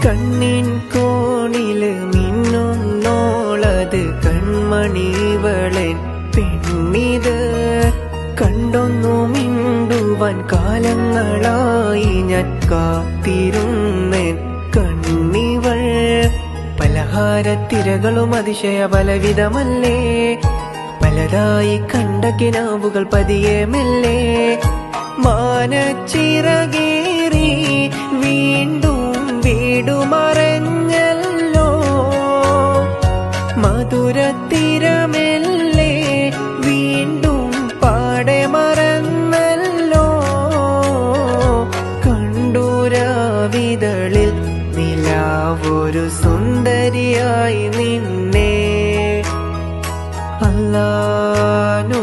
കണ്ണിൻ കോണില് മിന്നുന്നോളത് കൺമണിവളൻ പെണ്ണിത്. കണ്ടൊന്നു മിണ്ടുവാൻ കാലങ്ങളായി ഞാൻ കാത്തിരുന്നേൻ കണ്ണിവൾ. പലഹാരത്തിരകളും അതിശയ പലവിധമല്ലേ, പലതായി കണ്ട കിനാവുകൾ പതിയെ മെല്ലെ. മാനച്ചിറകേറി വീണ്ടും വീടുമറഞ്ഞല്ലോ, മധുരത്തിരമെല്ലെ വീണ്ടും പാടെ മറന്നല്ലോ. കണ്ടൂരാവിതളിൽ നിലാവൊരു സുന്ദരിയായി നിന്നെ. അല്ലാഹു